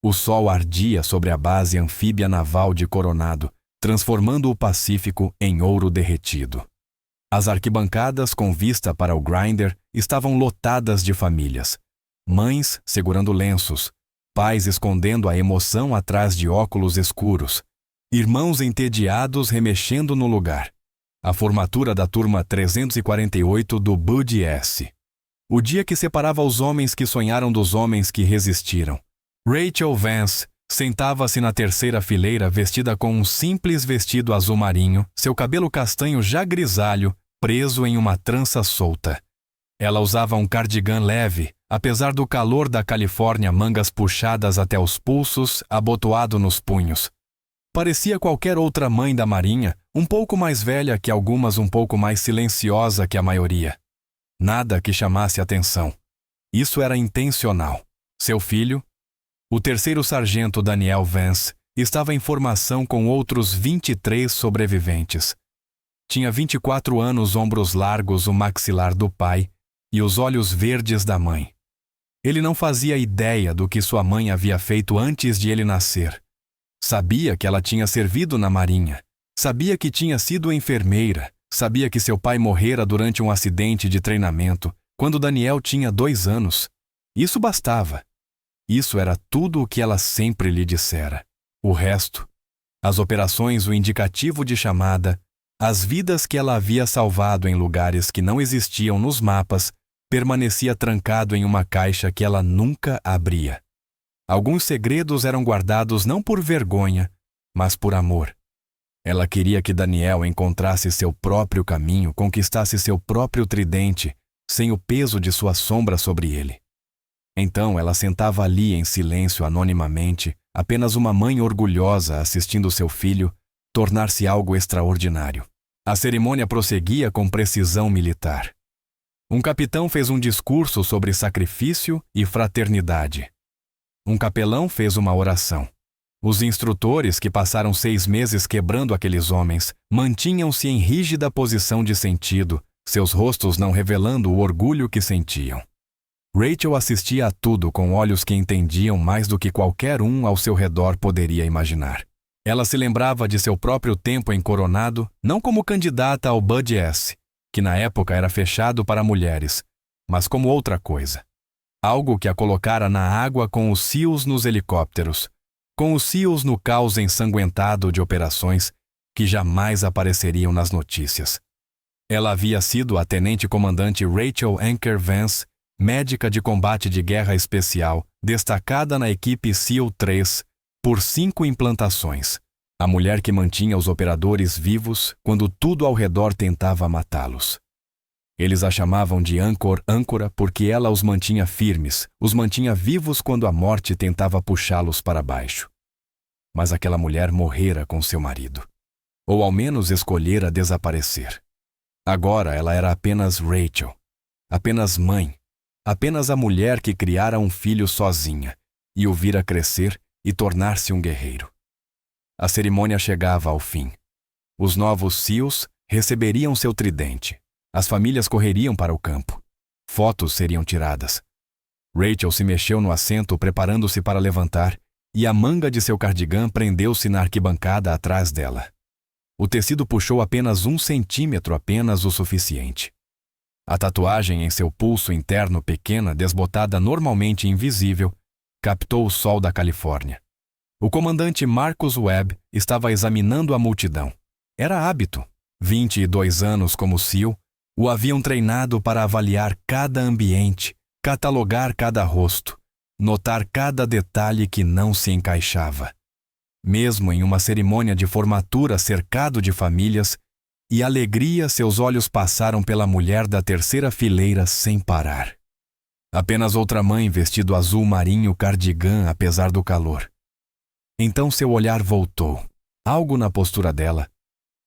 O sol ardia sobre a base anfíbia naval de Coronado, transformando o Pacífico em ouro derretido. As arquibancadas com vista para o grinder estavam lotadas de famílias. Mães segurando lenços, pais escondendo a emoção atrás de óculos escuros, irmãos entediados remexendo no lugar. A formatura da turma 348 do Bud S. O dia que separava os homens que sonharam dos homens que resistiram. Rachel Vance sentava-se na terceira fileira vestida com um simples vestido azul marinho, seu cabelo castanho já grisalho, preso em uma trança solta. Ela usava um cardigan leve, apesar do calor da Califórnia, mangas puxadas até os pulsos, abotoado nos punhos. Parecia qualquer outra mãe da Marinha, um pouco mais velha que algumas, um pouco mais silenciosa que a maioria. Nada que chamasse atenção. Isso era intencional. Seu filho, o terceiro sargento Daniel Vance, estava em formação com outros 23 sobreviventes. Tinha 24 anos, ombros largos, o maxilar do pai e os olhos verdes da mãe. Ele não fazia ideia do que sua mãe havia feito antes de ele nascer. Sabia que ela tinha servido na Marinha. Sabia que tinha sido enfermeira. Sabia que seu pai morrera durante um acidente de treinamento, quando Daniel tinha 2 anos. Isso bastava. Isso era tudo o que ela sempre lhe dissera. O resto, as operações, o indicativo de chamada, as vidas que ela havia salvado em lugares que não existiam nos mapas, permanecia trancado em uma caixa que ela nunca abria. Alguns segredos eram guardados não por vergonha, mas por amor. Ela queria que Daniel encontrasse seu próprio caminho, conquistasse seu próprio tridente, sem o peso de sua sombra sobre ele. Então ela sentava ali em silêncio anonimamente, apenas uma mãe orgulhosa assistindo seu filho tornar-se algo extraordinário. A cerimônia prosseguia com precisão militar. Um capitão fez um discurso sobre sacrifício e fraternidade. Um capelão fez uma oração. Os instrutores, que passaram 6 meses quebrando aqueles homens, mantinham-se em rígida posição de sentido, seus rostos não revelando o orgulho que sentiam. Rachel assistia a tudo com olhos que entendiam mais do que qualquer um ao seu redor poderia imaginar. Ela se lembrava de seu próprio tempo em Coronado, não como candidata ao Bud S., que na época era fechado para mulheres, mas como outra coisa. Algo que a colocara na água com os SEALs nos helicópteros, com os SEALs no caos ensanguentado de operações que jamais apareceriam nas notícias. Ela havia sido a tenente-comandante Rachel Anker Vance, médica de combate de guerra especial, destacada na equipe SEAL 3, por 5 implantações. A mulher que mantinha os operadores vivos quando tudo ao redor tentava matá-los. Eles a chamavam de âncora porque ela os mantinha firmes, os mantinha vivos quando a morte tentava puxá-los para baixo. Mas aquela mulher morrera com seu marido. Ou ao menos escolhera desaparecer. Agora ela era apenas Rachel. Apenas mãe. Apenas a mulher que criara um filho sozinha e o vira crescer e tornar-se um guerreiro. A cerimônia chegava ao fim. Os novos SEALs receberiam seu tridente. As famílias correriam para o campo. Fotos seriam tiradas. Rachel se mexeu no assento preparando-se para levantar e a manga de seu cardigan prendeu-se na arquibancada atrás dela. O tecido puxou apenas 1 centímetro, apenas o suficiente. A tatuagem em seu pulso interno pequena, desbotada normalmente invisível, captou o sol da Califórnia. O comandante Marcus Webb estava examinando a multidão. Era hábito. 22 anos como SEAL o haviam treinado para avaliar cada ambiente, catalogar cada rosto, notar cada detalhe que não se encaixava. Mesmo em uma cerimônia de formatura cercado de famílias, e alegria seus olhos passaram pela mulher da terceira fileira sem parar. Apenas outra mãe vestido azul marinho cardigan apesar do calor. Então seu olhar voltou. Algo na postura dela.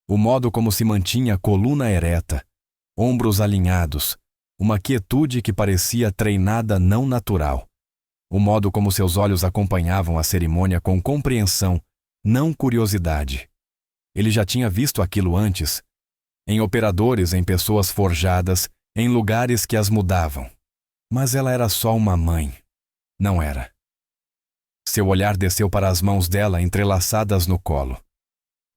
O modo como se mantinha a coluna ereta, ombros alinhados, uma quietude que parecia treinada não natural. O modo como seus olhos acompanhavam a cerimônia com compreensão, não curiosidade. Ele já tinha visto aquilo antes, em operadores, em pessoas forjadas, em lugares que as mudavam. Mas ela era só uma mãe. Não era. Seu olhar desceu para as mãos dela entrelaçadas no colo.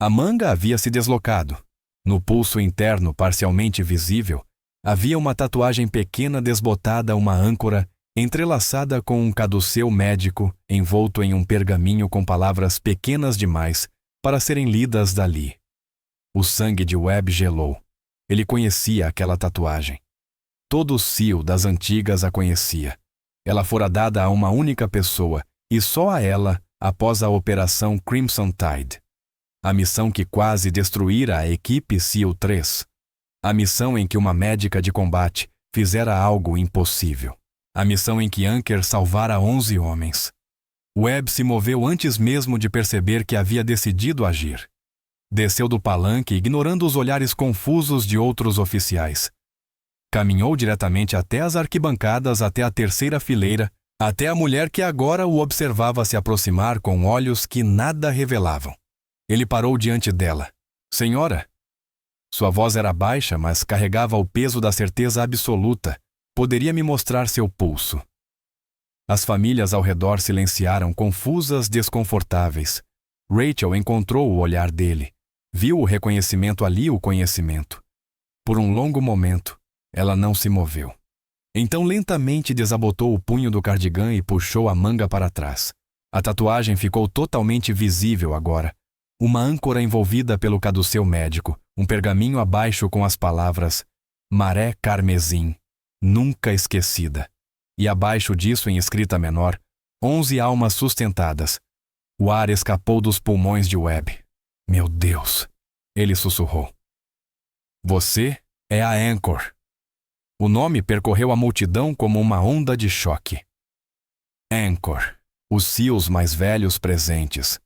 A manga havia se deslocado. No pulso interno, parcialmente visível, havia uma tatuagem pequena desbotada, uma âncora, entrelaçada com um caduceu médico, envolto em um pergaminho com palavras pequenas demais para serem lidas dali. O sangue de Webb gelou. Ele conhecia aquela tatuagem. Todo o SEAL das antigas a conhecia. Ela fora dada a uma única pessoa, e só a ela, após a Operação Crimson Tide. A missão que quase destruíra a equipe SEAL 3. A missão em que uma médica de combate fizera algo impossível. A missão em que Anker salvara 11 homens. Webb se moveu antes mesmo de perceber que havia decidido agir. Desceu do palanque, ignorando os olhares confusos de outros oficiais. Caminhou diretamente até as arquibancadas, até a terceira fileira, até a mulher que agora o observava se aproximar com olhos que nada revelavam. Ele parou diante dela. Senhora? Sua voz era baixa, mas carregava o peso da certeza absoluta. Poderia me mostrar seu pulso. As famílias ao redor silenciaram, confusas, desconfortáveis. Rachel encontrou o olhar dele. Viu o reconhecimento ali, o conhecimento. Por um longo momento, ela não se moveu. Então lentamente desabotou o punho do cardigã e puxou a manga para trás. A tatuagem ficou totalmente visível agora. Uma âncora envolvida pelo caduceu médico, um pergaminho abaixo com as palavras Maré Carmesim, nunca esquecida. E abaixo disso, em escrita menor, 11 almas sustentadas. O ar escapou dos pulmões de Webb. Meu Deus! Ele sussurrou. Você é a Anchor. O nome percorreu a multidão como uma onda de choque. Anchor, os SEALs mais velhos presentes.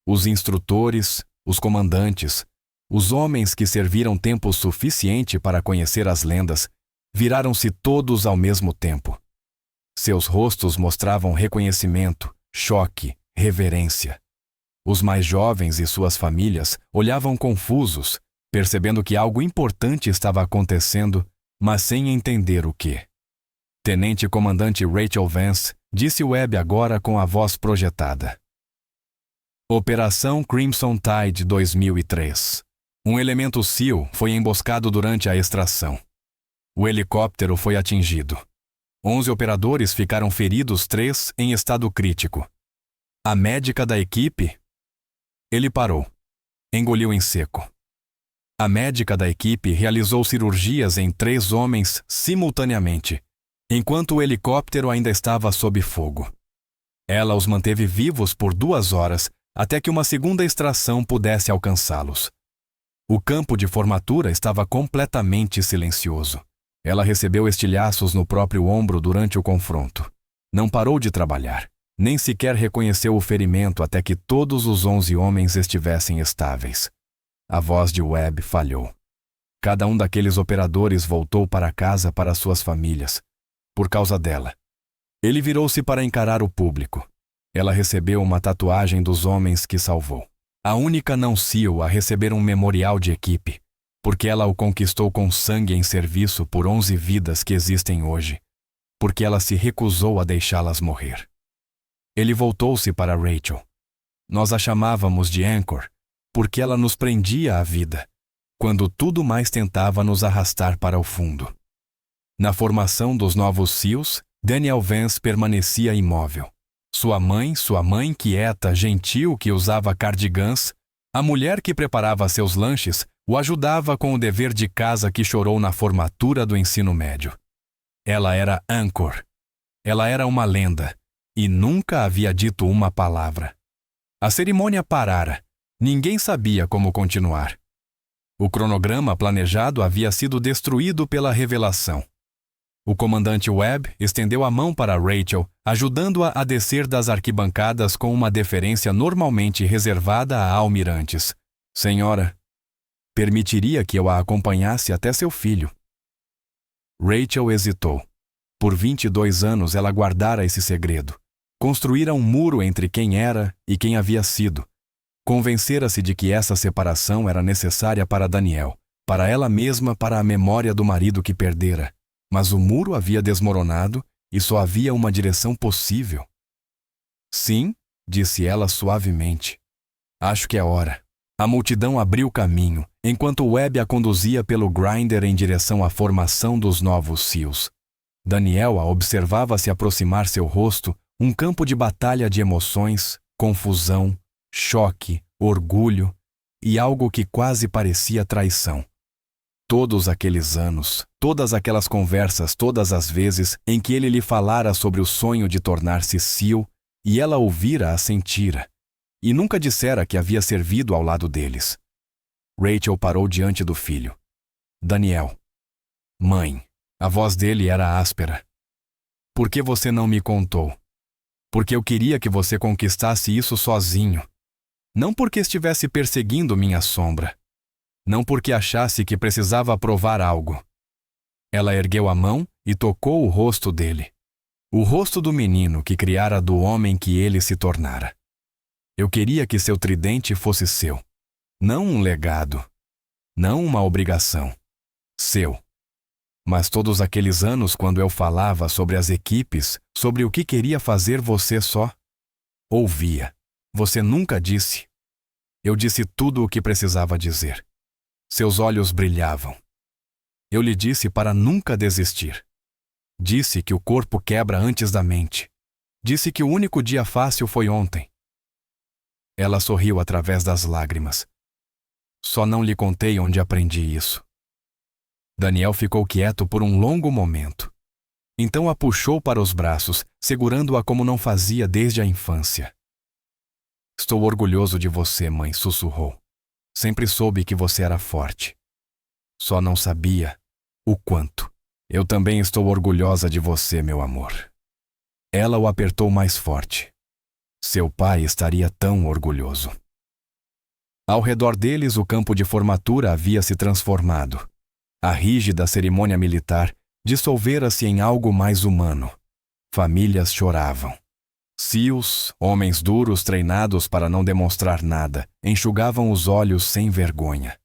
Os instrutores, os comandantes, os homens que serviram tempo suficiente para conhecer as lendas, viraram-se todos ao mesmo tempo. Seus rostos mostravam reconhecimento, choque, reverência. Os mais jovens e suas famílias olhavam confusos, percebendo que algo importante estava acontecendo, mas sem entender o que. Tenente Comandante Rachel Vance disse Webb agora com a voz projetada. Operação Crimson Tide 2003. Um elemento SEAL foi emboscado durante a extração. O helicóptero foi atingido. 11 operadores ficaram feridos, 3 em estado crítico. A médica da equipe? Ele parou. Engoliu em seco. A médica da equipe realizou cirurgias em 3 homens simultaneamente, enquanto o helicóptero ainda estava sob fogo. Ela os manteve vivos por 2 horas, até que uma segunda extração pudesse alcançá-los. O campo de formatura estava completamente silencioso. Ela recebeu estilhaços no próprio ombro durante o confronto. Não parou de trabalhar. Nem sequer reconheceu o ferimento até que todos os 11 homens estivessem estáveis. A voz de Webb falhou. Cada um daqueles operadores voltou para casa para suas famílias. Por causa dela. Ele virou-se para encarar o público. Ela recebeu uma tatuagem dos homens que salvou. A única não SEAL a receber um memorial de equipe, porque ela o conquistou com sangue em serviço por 11 vidas que existem hoje, porque ela se recusou a deixá-las morrer. Ele voltou-se para Rachel. Nós a chamávamos de Anchor, porque ela nos prendia à vida, quando tudo mais tentava nos arrastar para o fundo. Na formação dos novos SEALs, Daniel Vance permanecia imóvel. Sua mãe quieta, gentil, que usava cardigans, a mulher que preparava seus lanches, o ajudava com o dever de casa que chorou na formatura do ensino médio. Ela era Anchor. Ela era uma lenda, e nunca havia dito uma palavra. A cerimônia parara. Ninguém sabia como continuar. O cronograma planejado havia sido destruído pela revelação. O comandante Webb estendeu a mão para Rachel, ajudando-a a descer das arquibancadas com uma deferência normalmente reservada a almirantes. Senhora, permitiria que eu a acompanhasse até seu filho. Rachel hesitou. Por 22 anos ela guardara esse segredo. Construíra um muro entre quem era e quem havia sido. Convencera-se de que essa separação era necessária para Daniel, para ela mesma, para a memória do marido que perdera. Mas o muro havia desmoronado e só havia uma direção possível. Sim, disse ela suavemente. Acho que é hora. A multidão abriu caminho, enquanto Webb a conduzia pelo grinder em direção à formação dos novos SEALs. Daniel a observava se aproximar seu rosto, um campo de batalha de emoções, confusão, choque, orgulho e algo que quase parecia traição. Todos aqueles anos, todas aquelas conversas, todas as vezes em que ele lhe falara sobre o sonho de tornar-se SEAL e ela ouvira a sentira, e nunca dissera que havia servido ao lado deles. Rachel parou diante do filho. Daniel. Mãe. A voz dele era áspera. Por que você não me contou? Porque eu queria que você conquistasse isso sozinho. Não porque estivesse perseguindo minha sombra. Não porque achasse que precisava provar algo. Ela ergueu a mão e tocou o rosto dele. O rosto do menino que criara do homem que ele se tornara. Eu queria que seu tridente fosse seu. Não um legado. Não uma obrigação. Seu. Mas todos aqueles anos, quando eu falava sobre as equipes, sobre o que queria fazer você só, ouvia. Você nunca disse. Eu disse tudo o que precisava dizer. Seus olhos brilhavam. Eu lhe disse para nunca desistir. Disse que o corpo quebra antes da mente. Disse que o único dia fácil foi ontem. Ela sorriu através das lágrimas. Só não lhe contei onde aprendi isso. Daniel ficou quieto por um longo momento. Então a puxou para os braços, segurando-a como não fazia desde a infância. Estou orgulhoso de você, mãe, sussurrou. Sempre soube que você era forte. Só não sabia o quanto. Eu também estou orgulhosa de você, meu amor. Ela o apertou mais forte. Seu pai estaria tão orgulhoso. Ao redor deles, o campo de formatura havia se transformado. A rígida cerimônia militar dissolvera-se em algo mais humano. Famílias choravam. SEALs, homens duros treinados para não demonstrar nada, enxugavam os olhos sem vergonha.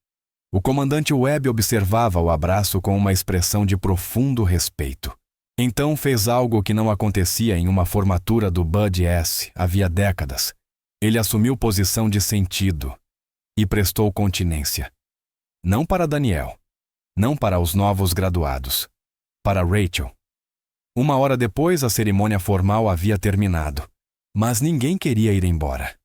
O comandante Webb observava o abraço com uma expressão de profundo respeito. Então fez algo que não acontecia em uma formatura do BUD/S havia décadas. Ele assumiu posição de sentido e prestou continência. Não para Daniel. Não para os novos graduados. Para Rachel. 1 hora depois, a cerimônia formal havia terminado. Mas ninguém queria ir embora.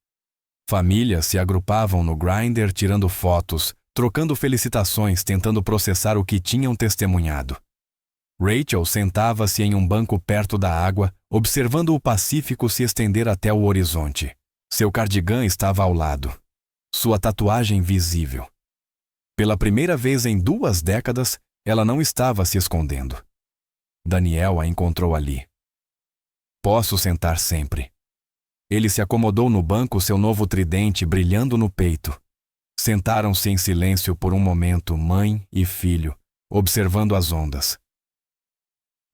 Famílias se agrupavam no grinder tirando fotos, trocando felicitações, tentando processar o que tinham testemunhado. Rachel sentava-se em um banco perto da água, observando o Pacífico se estender até o horizonte. Seu cardigã estava ao lado. Sua tatuagem visível. Pela primeira vez em 2 décadas, ela não estava se escondendo. Daniel a encontrou ali. Posso sentar sempre. Ele se acomodou no banco, seu novo tridente brilhando no peito. Sentaram-se em silêncio por um momento, mãe e filho, observando as ondas.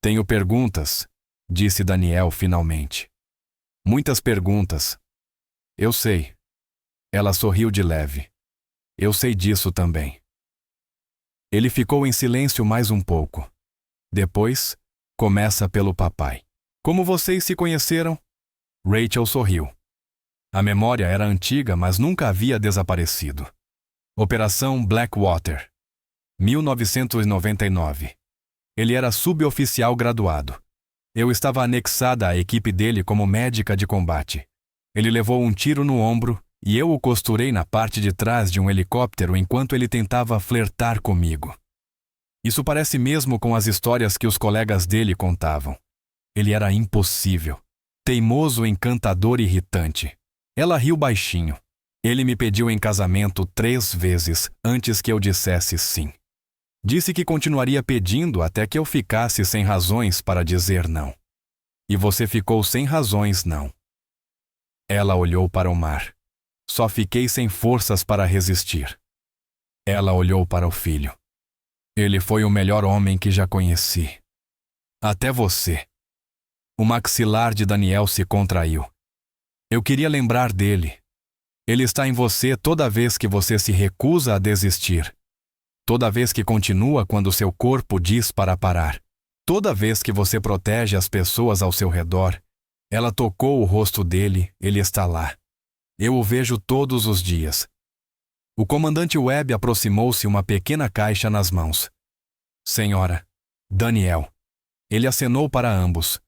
Tenho perguntas, disse Daniel finalmente. Muitas perguntas. Eu sei. Ela sorriu de leve. Eu sei disso também. Ele ficou em silêncio mais um pouco. Depois, começa pelo papai. Como vocês se conheceram? Rachel sorriu. A memória era antiga, mas nunca havia desaparecido. Operação Blackwater. 1999. Ele era suboficial graduado. Eu estava anexada à equipe dele como médica de combate. Ele levou um tiro no ombro e eu o costurei na parte de trás de um helicóptero enquanto ele tentava flertar comigo. Isso parece mesmo com as histórias que os colegas dele contavam. Ele era impossível. Teimoso, encantador e irritante. Ela riu baixinho. Ele me pediu em casamento 3 vezes antes que eu dissesse sim. Disse que continuaria pedindo até que eu ficasse sem razões para dizer não. E você ficou sem razões, não. Ela olhou para o mar. Só fiquei sem forças para resistir. Ela olhou para o filho. Ele foi o melhor homem que já conheci. Até você. O maxilar de Daniel se contraiu. Eu queria lembrar dele. Ele está em você toda vez que você se recusa a desistir. Toda vez que continua quando seu corpo diz para parar. Toda vez que você protege as pessoas ao seu redor. Ela tocou o rosto dele, ele está lá. Eu o vejo todos os dias. O comandante Webb aproximou-se uma pequena caixa nas mãos. Senhora, Daniel. Ele acenou para ambos.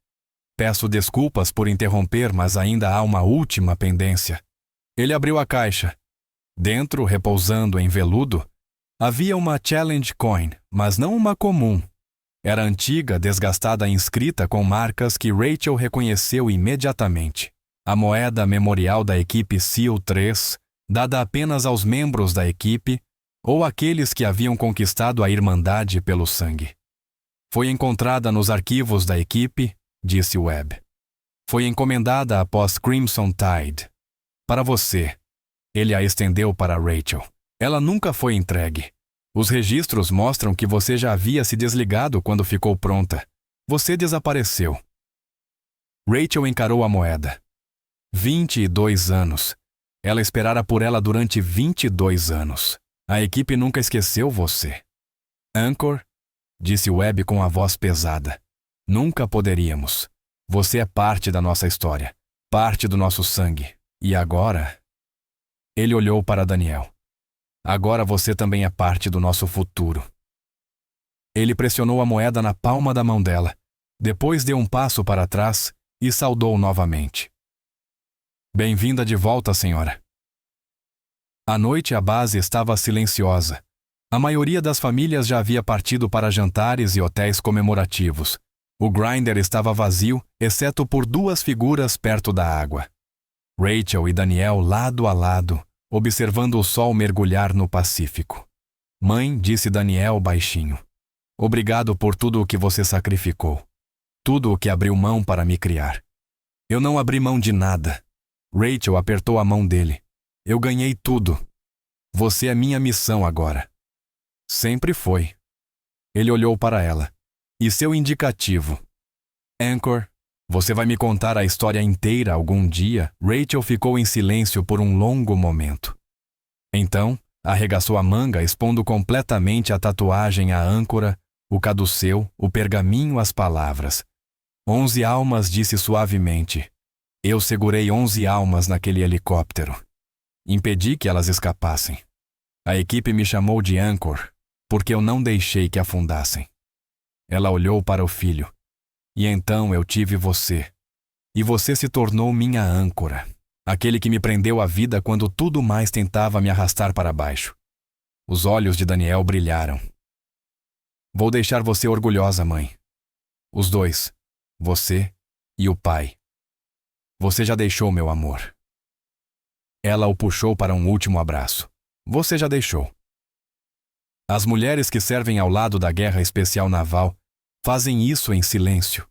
Peço desculpas por interromper, mas ainda há uma última pendência. Ele abriu a caixa. Dentro, repousando em veludo, havia uma Challenge Coin, mas não uma comum. Era antiga, desgastada e inscrita com marcas que Rachel reconheceu imediatamente. A moeda memorial da equipe SEAL 3, dada apenas aos membros da equipe ou àqueles que haviam conquistado a Irmandade pelo sangue. Foi encontrada nos arquivos da equipe, disse Webb. Foi encomendada após Crimson Tide. Para você. Ele a estendeu para Rachel. Ela nunca foi entregue. Os registros mostram que você já havia se desligado quando ficou pronta. Você desapareceu. Rachel encarou a moeda. 22 anos. Ela esperara por ela durante 22 anos. A equipe nunca esqueceu você. Anchor, disse Webb com a voz pesada. Nunca poderíamos. Você é parte da nossa história, parte do nosso sangue. E agora... Ele olhou para Daniel. Agora você também é parte do nosso futuro. Ele pressionou a moeda na palma da mão dela, depois deu um passo para trás e saudou novamente. Bem-vinda de volta, senhora. À noite a base estava silenciosa. A maioria das famílias já havia partido para jantares e hotéis comemorativos. O grinder estava vazio, exceto por 2 figuras perto da água. Rachel e Daniel lado a lado, observando o sol mergulhar no Pacífico. Mãe, disse Daniel baixinho. Obrigado por tudo o que você sacrificou. Tudo o que abriu mão para me criar. Eu não abri mão de nada. Rachel apertou a mão dele. Eu ganhei tudo. Você é minha missão agora. Sempre foi. Ele olhou para ela. E seu indicativo? Anchor, você vai me contar a história inteira algum dia? Rachel ficou em silêncio por um longo momento. Então, arregaçou a manga, expondo completamente a tatuagem, a âncora, o caduceu, o pergaminho, as palavras. 11 almas, disse suavemente. Eu segurei 11 almas naquele helicóptero. Impedi que elas escapassem. A equipe me chamou de Anchor, porque eu não deixei que afundassem. Ela olhou para o filho. E então eu tive você. E você se tornou minha âncora. Aquele que me prendeu à vida quando tudo mais tentava me arrastar para baixo. Os olhos de Daniel brilharam. Vou deixar você orgulhosa, mãe. Os dois. Você e o pai. Você já deixou meu amor. Ela o puxou para um último abraço. Você já deixou. As mulheres que servem ao lado da Guerra Especial Naval fazem isso em silêncio.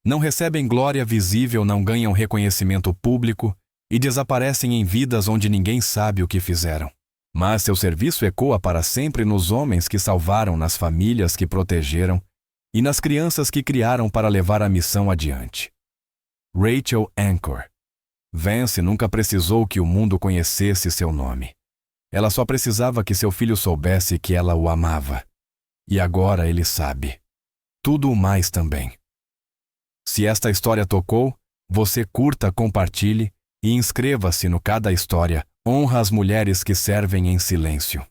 Não recebem glória visível, não ganham reconhecimento público e desaparecem em vidas onde ninguém sabe o que fizeram. Mas seu serviço ecoa para sempre nos homens que salvaram, nas famílias que protegeram e nas crianças que criaram para levar a missão adiante. Rachel Anchor. Vance nunca precisou que o mundo conhecesse seu nome. Ela só precisava que seu filho soubesse que ela o amava. E agora ele sabe. Tudo o mais também. Se esta história tocou, você curta, compartilhe e inscreva-se no Cada História. Honra as mulheres que servem em silêncio.